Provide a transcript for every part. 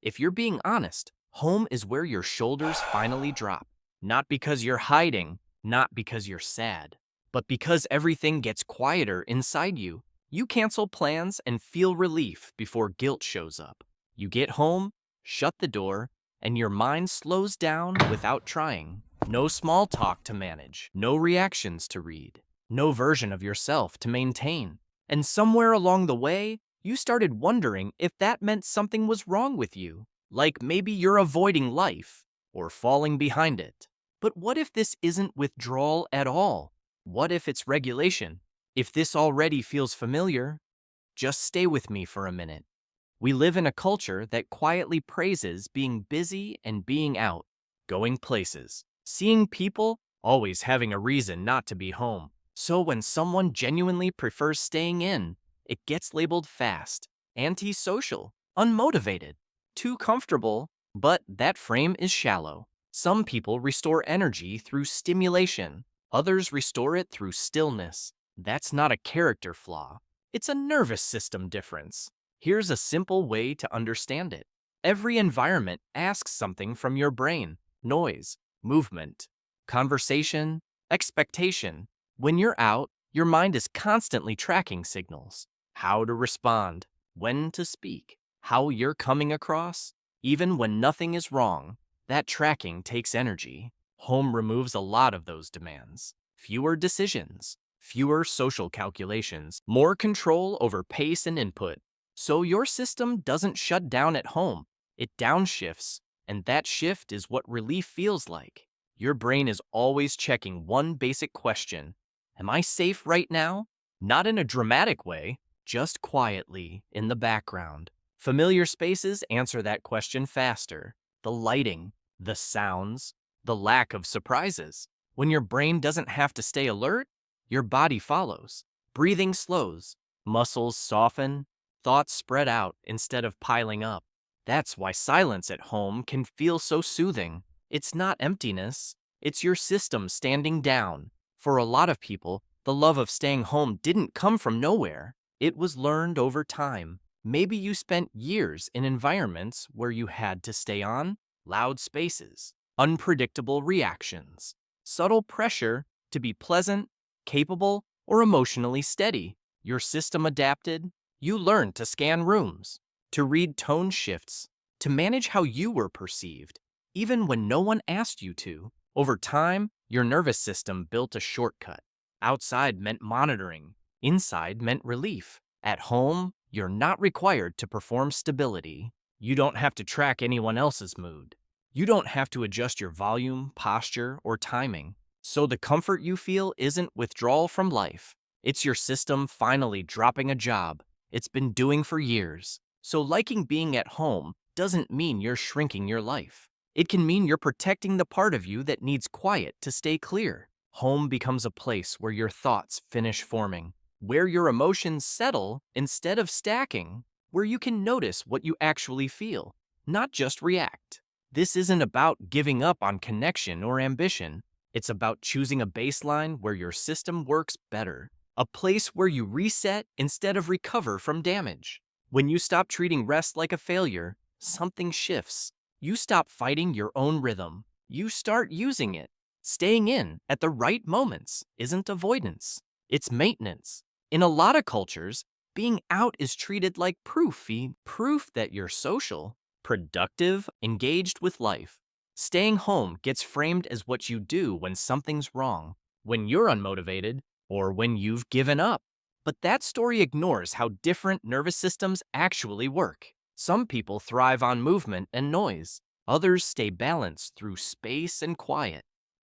If you're being honest, home is where your shoulders finally drop. Not because you're hiding, not because you're sad, but because everything gets quieter inside you. You cancel plans and feel relief before guilt shows up. You get home, shut the door, and your mind slows down without trying. No small talk to manage, no reactions to read, no version of yourself to maintain. And somewhere along the way, you started wondering if that meant something was wrong with you, like maybe you're avoiding life or falling behind it. But what if this isn't withdrawal at all? What if it's regulation? If this already feels familiar, just stay with me for a minute. We live in a culture that quietly praises being busy and being out, going places, seeing people, always having a reason not to be home. So when someone genuinely prefers staying in, it gets labeled fast, antisocial, unmotivated, too comfortable, but that frame is shallow. Some people restore energy through stimulation, others restore it through stillness. That's not a character flaw, it's a nervous system difference. Here's a simple way to understand it. Every environment asks something from your brain: noise, movement, conversation, expectation. When you're out, your mind is constantly tracking signals: how to respond, when to speak, how you're coming across. Even when nothing is wrong, that tracking takes energy. Home removes a lot of those demands. Fewer decisions, fewer social calculations, more control over pace and input. So your system doesn't shut down at home, it downshifts, and that shift is what relief feels like. Your brain is always checking one basic question: am I safe right now? Not in a dramatic way, just quietly in the background. Familiar spaces answer that question faster. The lighting, the sounds, the lack of surprises. When your brain doesn't have to stay alert, your body follows. Breathing slows, muscles soften, thoughts spread out instead of piling up. That's why silence at home can feel so soothing. It's not emptiness, it's your system standing down. For a lot of people, the love of staying home didn't come from nowhere. It was learned over time. Maybe you spent years in environments where you had to stay on, loud spaces, unpredictable reactions, subtle pressure to be pleasant, capable, or emotionally steady. Your system adapted. You learned to scan rooms, to read tone shifts, to manage how you were perceived, even when no one asked you to. Over time, your nervous system built a shortcut. Outside meant monitoring, inside meant relief. At home, you're not required to perform stability. You don't have to track anyone else's mood. You don't have to adjust your volume, posture, or timing. So the comfort you feel isn't withdrawal from life. It's your system finally dropping a job it's been doing for years. So liking being at home doesn't mean you're shrinking your life. It can mean you're protecting the part of you that needs quiet to stay clear. Home becomes a place where your thoughts finish forming, where your emotions settle instead of stacking, where you can notice what you actually feel, not just react. This isn't about giving up on connection or ambition. It's about choosing a baseline where your system works better, a place where you reset instead of recover from damage. When you stop treating rest like a failure, something shifts. You stop fighting your own rhythm. You start using it. Staying in at the right moments isn't avoidance, it's maintenance. In a lot of cultures, being out is treated like proof that you're social, productive, engaged with life. Staying home gets framed as what you do when something's wrong, when you're unmotivated, or when you've given up. But that story ignores how different nervous systems actually work. Some people thrive on movement and noise. Others stay balanced through space and quiet.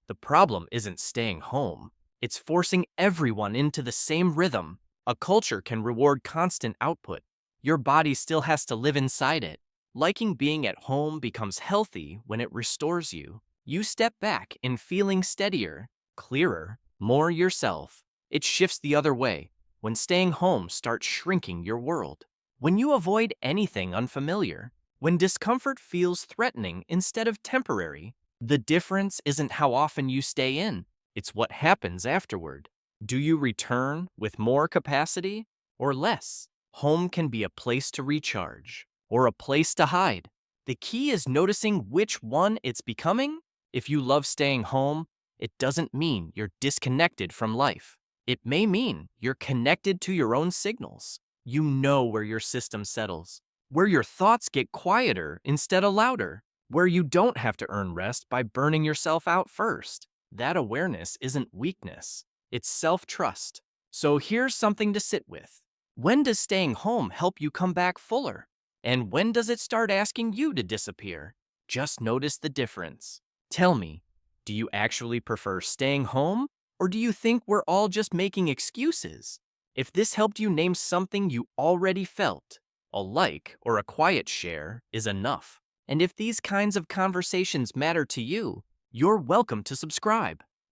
The problem isn't staying home. It's forcing everyone into the same rhythm. A culture can reward constant output. Your body still has to live inside it. Liking being at home becomes healthy when it restores you. You step back in feeling steadier, clearer, more yourself. It shifts the other way, when staying home starts shrinking your world. When you avoid anything unfamiliar, when discomfort feels threatening instead of temporary, the difference isn't how often you stay in, it's what happens afterward. Do you return with more capacity or less? Home can be a place to recharge or a place to hide. The key is noticing which one it's becoming. If you love staying home, it doesn't mean you're disconnected from life. It may mean you're connected to your own signals. You know where your system settles, where your thoughts get quieter instead of louder, where you don't have to earn rest by burning yourself out first. That awareness isn't weakness, it's self-trust. So here's something to sit with. When does staying home help you come back fuller? And when does it start asking you to disappear? Just notice the difference. Tell me, do you actually prefer staying home, or do you think we're all just making excuses? If this helped you name something you already felt, a like or a quiet share is enough. And if these kinds of conversations matter to you, you're welcome to subscribe.